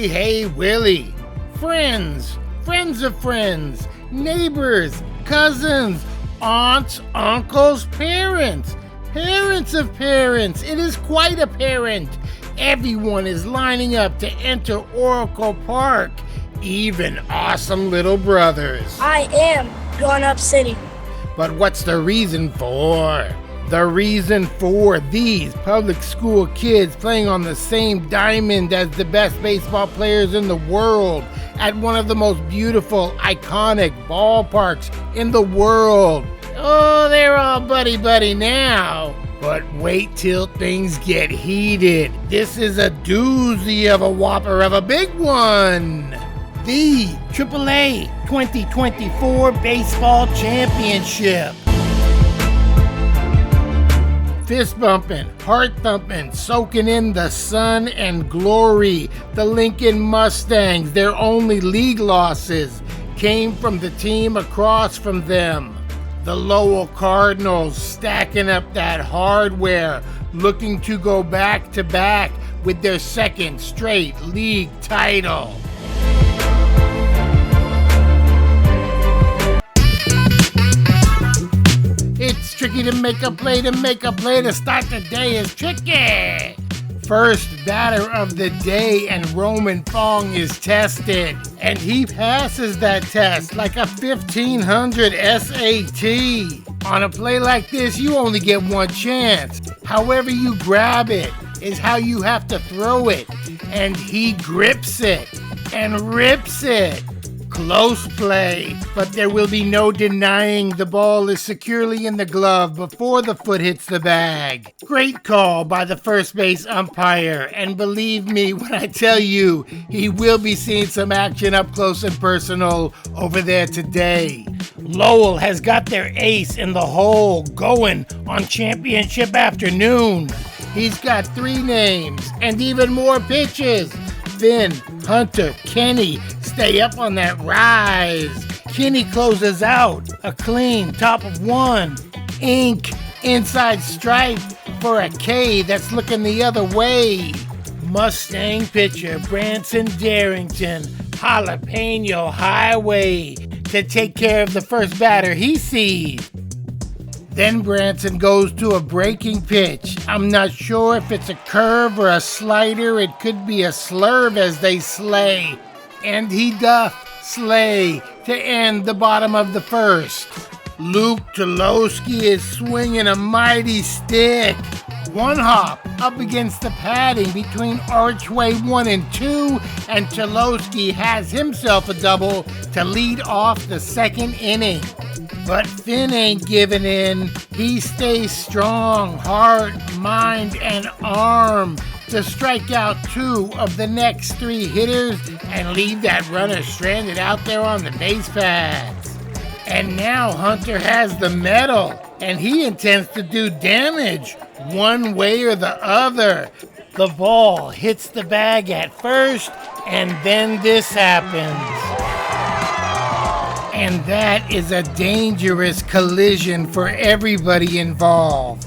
hey, Willie. Friends of friends, neighbors, cousins, aunts, uncles, parents of parents. It is quite apparent. Everyone is lining up to enter Oracle Park, even awesome little brothers. I am Grown Up City. But what's the reason for? The reason for these public school kids playing on the same diamond as the best baseball players in the world at one of the most beautiful, iconic ballparks in the world. Oh, they're all buddy-buddy now. But wait till things get heated. This is a doozy of a whopper of a big one. The AAA 2024 Baseball Championship. Fist bumping, heart thumping, soaking in the sun and glory. The Lincoln Mustangs, their only league losses, came from the team across from them. The Lowell Cardinals stacking up that hardware, looking to go back to back with their second straight league title. It's tricky to make a play to start the day is tricky. First batter of the day and Roman Fong is tested. And he passes that test like a 1500 SAT. On a play like this, you only get one chance. However you grab it is how you have to throw it. And he grips it and rips it. Close play, but there will be no denying the ball is securely in the glove before the foot hits the bag. Great call by the first base umpire, and believe me when I tell you, he will be seeing some action up close and personal over there today. Lowell has got their ace in the hole going on championship afternoon. He's got 3 names and even more pitches. Finn, Hunter, Kenny stay up on that rise. Kenny closes out a clean top of 1. Ink inside stripe for a K that's looking the other way. Mustang pitcher Branson Darrington, Jalapeno Highway to take care of the first batter he sees. Then Branson goes to a breaking pitch. I'm not sure if it's a curve or a slider. It could be a slurve as they slay. And he doth slay to end the bottom of the first. Luke Tulowski is swinging a mighty stick. One hop up against the padding between archway 1 and 2, and Tulowski has himself a double to lead off the second inning. But Finn ain't giving in. He stays strong, heart, mind, and arm to strike out 2 of the next 3 hitters and leave that runner stranded out there on the base paths. And now Hunter has the medal, and he intends to do damage one way or the other. The ball hits the bag at first, and then this happens. And that is a dangerous collision for everybody involved.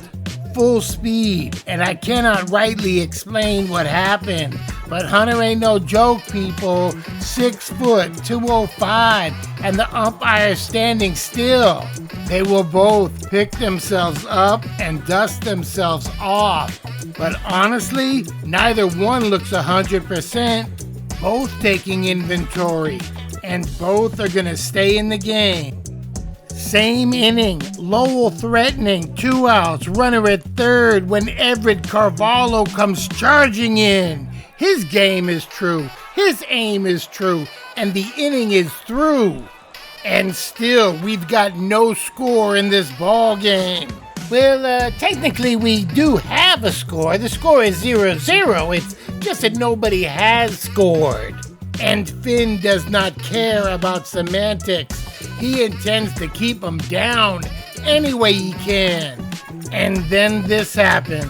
Full speed, and I cannot rightly explain what happened, but Hunter ain't no joke, people. 6 foot, 205, and the umpire standing still. They will both pick themselves up and dust themselves off. But honestly, neither one looks 100%. Both taking inventory, and both are gonna stay in the game. Same inning, Lowell threatening, 2 outs, runner at third when Everett Carvalho comes charging in. His game is true, his aim is true, and the inning is through. And still, we've got no score in this ball game. Well, technically we do have a score. The score is 0-0. It's just that nobody has scored. And Finn does not care about semantics. He intends to keep them down any way he can. And then this happens.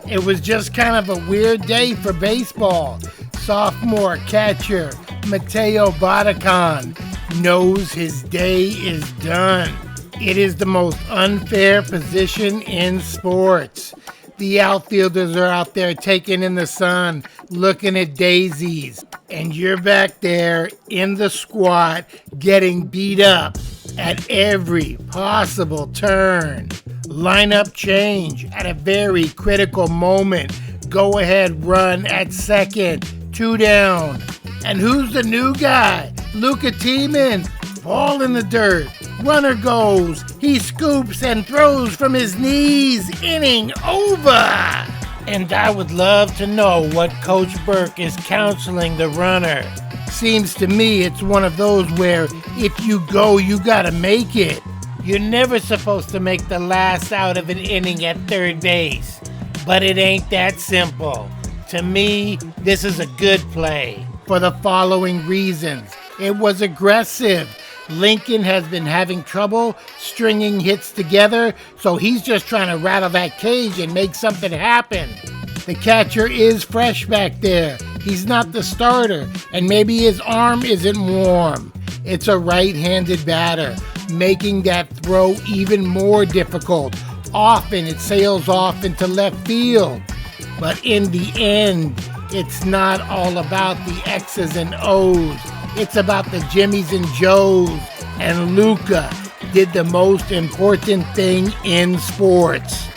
It was just kind of a weird day for baseball. Sophomore catcher Mateo Batacan knows his day is done. It is the most unfair position in sports. The outfielders are out there taking in the sun, looking at daisies. And you're back there in the squat getting beat up at every possible turn. Lineup change at a very critical moment. Go ahead run at second. 2 down. And who's the new guy? Luca Tiemann. Ball in the dirt. Runner goes. He scoops and throws from his knees. Inning over. And I would love to know what Coach Burke is counseling the runner. Seems to me it's one of those where if you go, you gotta make it. You're never supposed to make the last out of an inning at third base. But it ain't that simple. To me, this is a good play for the following reasons. It was aggressive. Lincoln has been having trouble stringing hits together, so he's just trying to rattle that cage and make something happen. The catcher is fresh back there. He's not the starter, and maybe his arm isn't warm. It's a right-handed batter, making that throw even more difficult. Often it sails off into left field. But in the end, it's not all about the X's and O's. It's about the Jimmies and Joes. And Luca did the most important thing in sports.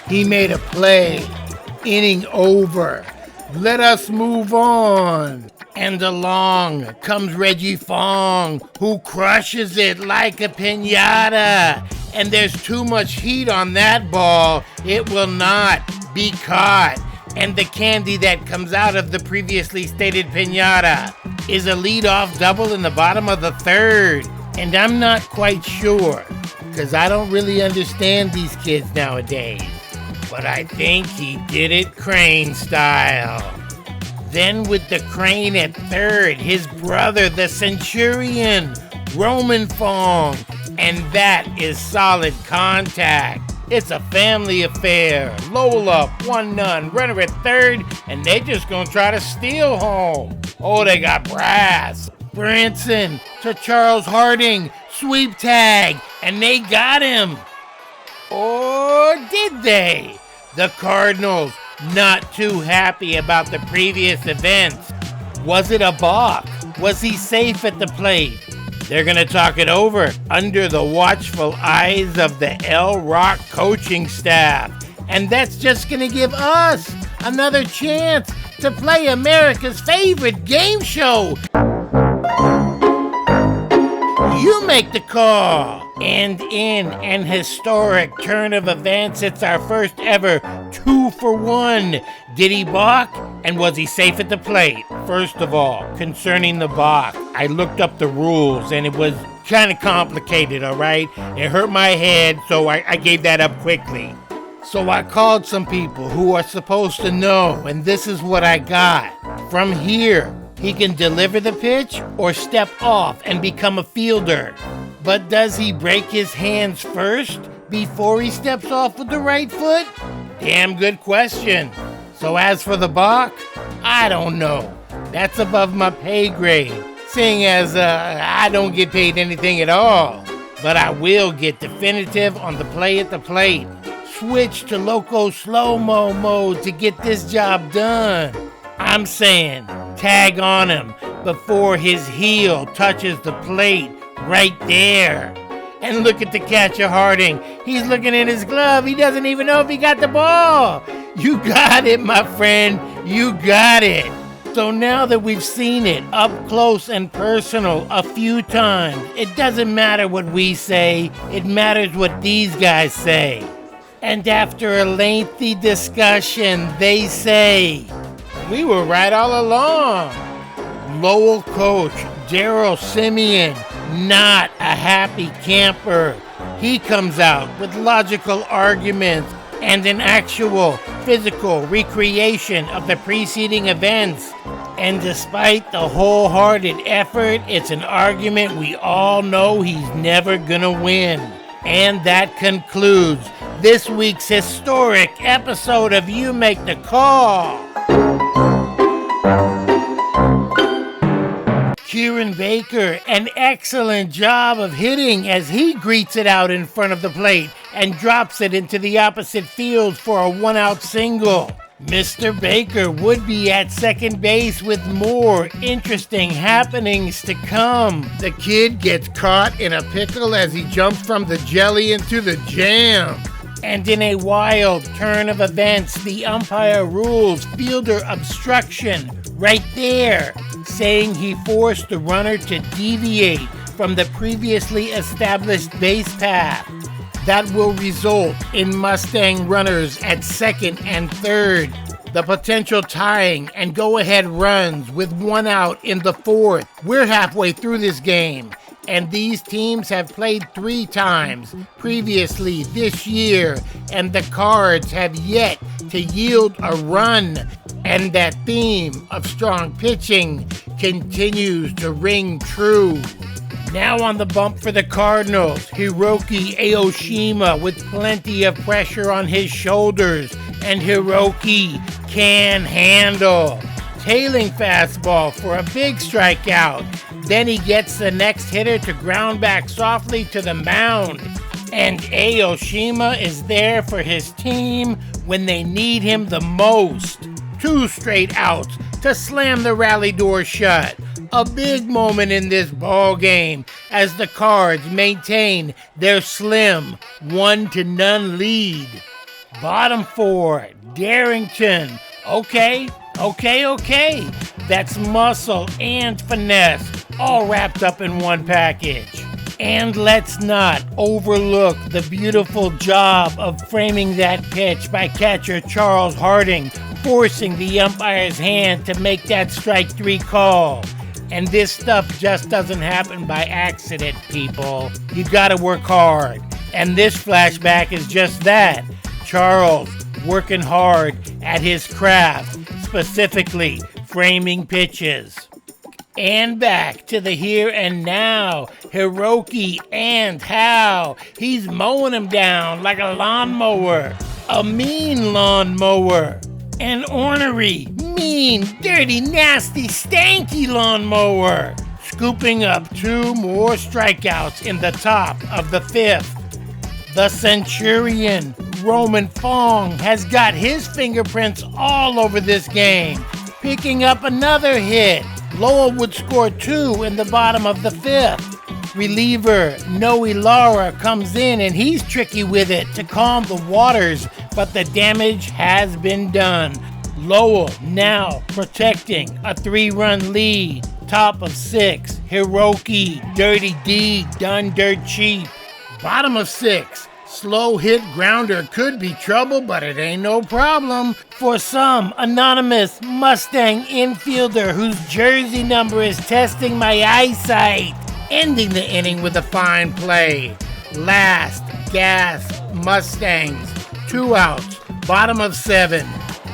He made a play. Inning over. Let us move on. And along comes Reggie Fong, who crushes it like a piñata. And there's too much heat on that ball. It will not be caught. And the candy that comes out of the previously stated piñata is a leadoff double in the bottom of the third. And I'm not quite sure, because I don't really understand these kids nowadays. But I think he did it crane style. Then with the crane at third, his brother, the Centurion, Roman Fong. And that is solid contact. It's a family affair. Lowell up, 1-0, runner at third, and they just gonna try to steal home. Oh, they got brass. Branson to Charles Harding, sweep tag, and they got him. Or did they? The Cardinals not too happy about the previous events. Was it a balk? Was he safe at the plate? They're going to talk it over under the watchful eyes of the L Rock coaching staff. And that's just going to give us another chance to play America's favorite game show. You make the call. And in an historic turn of events, it's our first ever 2-for-1. Did he balk? And was he safe at the plate? First of all, concerning the balk, I looked up the rules and it was kind of complicated, all right? It hurt my head, so I gave that up quickly. So I called some people who are supposed to know, and this is what I got. From here, he can deliver the pitch or step off and become a fielder. But does he break his hands first before he steps off with the right foot? Damn good question. So as for the balk, I don't know. That's above my pay grade, seeing as I don't get paid anything at all. But I will get definitive on the play at the plate. Switch to loco slow-mo mode to get this job done. I'm saying tag on him before his heel touches the plate right there. And look at the catcher Harding. He's looking in his glove. He doesn't even know if he got the ball. You got it, my friend. You got it. So now that we've seen it up close and personal a few times, it doesn't matter what we say. It matters what these guys say. And after a lengthy discussion, they say, we were right all along. Lowell coach Daryl Simeon, not a happy camper. He comes out with logical arguments and an actual physical recreation of the preceding events. And despite the wholehearted effort, it's an argument we all know he's never gonna win. And that concludes this week's historic episode of You Make the Call. Kieran Baker, an excellent job of hitting as he greets it out in front of the plate and drops it into the opposite field for a 1-out single. Mr. Baker would be at second base with more interesting happenings to come. The kid gets caught in a pickle as he jumps from the jelly into the jam. And in a wild turn of events, the umpire rules fielder obstruction right there, saying he forced the runner to deviate from the previously established base path. That will result in Mustang runners at second and third, the potential tying and go-ahead runs with one out in the fourth. We're halfway through this game, and these teams have played 3 times previously this year, and the Cards have yet to yield a run, and that theme of strong pitching continues to ring true. Now on the bump for the Cardinals, Hiroki Aoshima with plenty of pressure on his shoulders, and Hiroki can handle. Tailing fastball for a big strikeout. Then he gets the next hitter to ground back softly to the mound. And Aoshima is there for his team when they need him the most. 2 straight outs to slam the rally door shut. A big moment in this ball game as the Cards maintain their slim 1-0 lead. Bottom 4, Darrington. Okay. That's muscle and finesse all wrapped up in one package. And let's not overlook the beautiful job of framing that pitch by catcher Charles Harding, forcing the umpire's hand to make that strike 3 call. And this stuff just doesn't happen by accident, people. You gotta work hard. And this flashback is just that. Charles working hard at his craft, specifically framing pitches. And back to the here and now. Hiroki and how he's mowing him down like a lawnmower. A mean lawnmower. An ornery, mean, dirty, nasty, stanky lawnmower. Scooping up 2 more strikeouts in the top of the 5th. The Centurion, Roman Fong, has got his fingerprints all over this game, picking up another hit. Lowell would score 2 in the bottom of the 5th. Reliever Noe Lara comes in and he's tricky with it to calm the waters, but the damage has been done. Lowell now protecting a 3-run lead. Top of 6, Hiroki, Dirty D, done dirt cheap. Bottom of 6, slow hit grounder could be trouble, but it ain't no problem for some anonymous Mustang infielder whose jersey number is testing my eyesight. Ending the inning with a fine play. Last gas Mustangs, 2 outs, bottom of 7.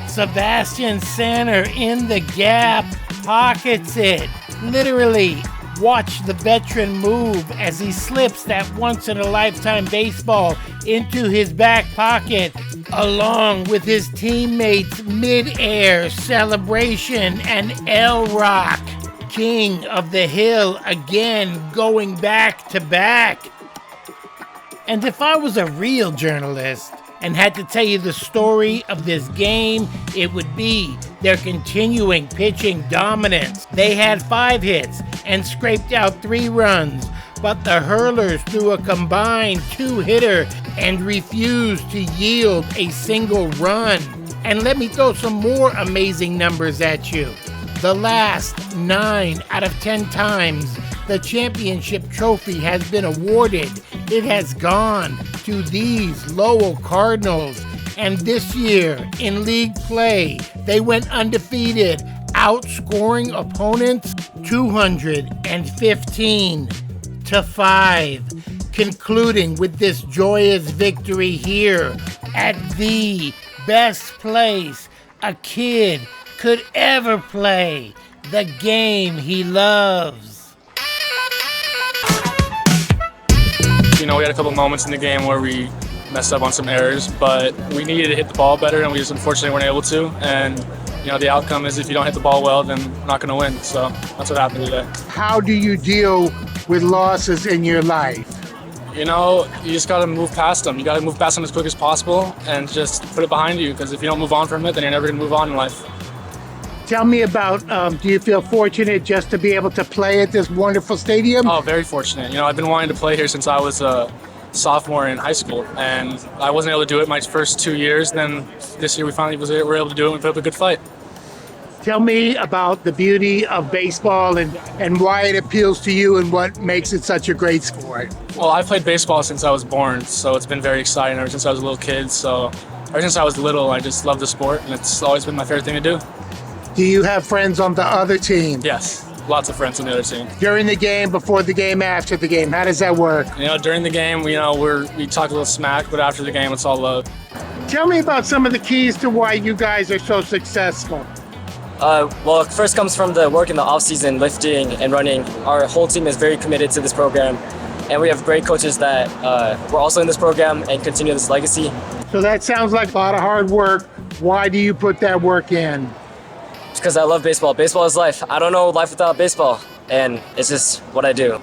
Sebastian Sander in the gap, pockets it. Literally, watch the veteran move as he slips that once-in-a-lifetime baseball into his back pocket, along with his teammates' mid-air celebration and L-Rock. King of the Hill again going back to back. And if I was a real journalist and had to tell you the story of this game, it would be their continuing pitching dominance. They had 5 hits and scraped out 3 runs, but the Hurlers threw a combined 2-hitter and refused to yield a single run. And let me throw some more amazing numbers at you. The last 9 out of 10 times the championship trophy has been awarded, it has gone to these Lowell Cardinals. And this year, in league play, they went undefeated, outscoring opponents 215-5, concluding with this joyous victory here at the best place a kid could ever play, the game he loves. You know, we had a couple moments in the game where we messed up on some errors, but we needed to hit the ball better, and we just unfortunately weren't able to. And, you know, the outcome is if you don't hit the ball well, then we're not going to win. So that's what happened today. How do you deal with losses in your life? You know, you just got to move past them. You got to move past them as quick as possible and just put it behind you, because if you don't move on from it, then you're never going to move on in life. Tell me about, do you feel fortunate just to be able to play at this wonderful stadium? Oh, very fortunate. You know, I've been wanting to play here since I was a sophomore in high school, and I wasn't able to do it my first 2 years. Then this year we finally were able to do it and we put up a good fight. Tell me about the beauty of baseball and why it appeals to you and what makes it such a great sport. Well, I've played baseball since I was born, so it's been very exciting ever since I was a little kid. So ever since I was little, I just love the sport, and it's always been my favorite thing to do. Do you have friends on the other team? Yes, lots of friends on the other team. During the game, before the game, after the game, how does that work? You know, during the game, we talk a little smack, but after the game, it's all love. Tell me about some of the keys to why you guys are so successful. Well, it first comes from the work in the off-season, lifting and running. Our whole team is very committed to this program, and we have great coaches that were also in this program and continue this legacy. So that sounds like a lot of hard work. Why do you put that work in? It's because I love baseball. Baseball is life. I don't know life without baseball, and it's just what I do.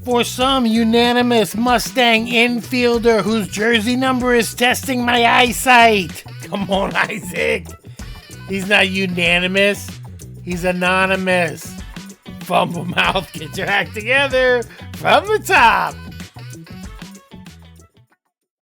For some unanimous Mustang infielder whose jersey number is testing my eyesight. Come on, Isaac. He's not unanimous. He's anonymous. Fumble mouth, get your act together from the top.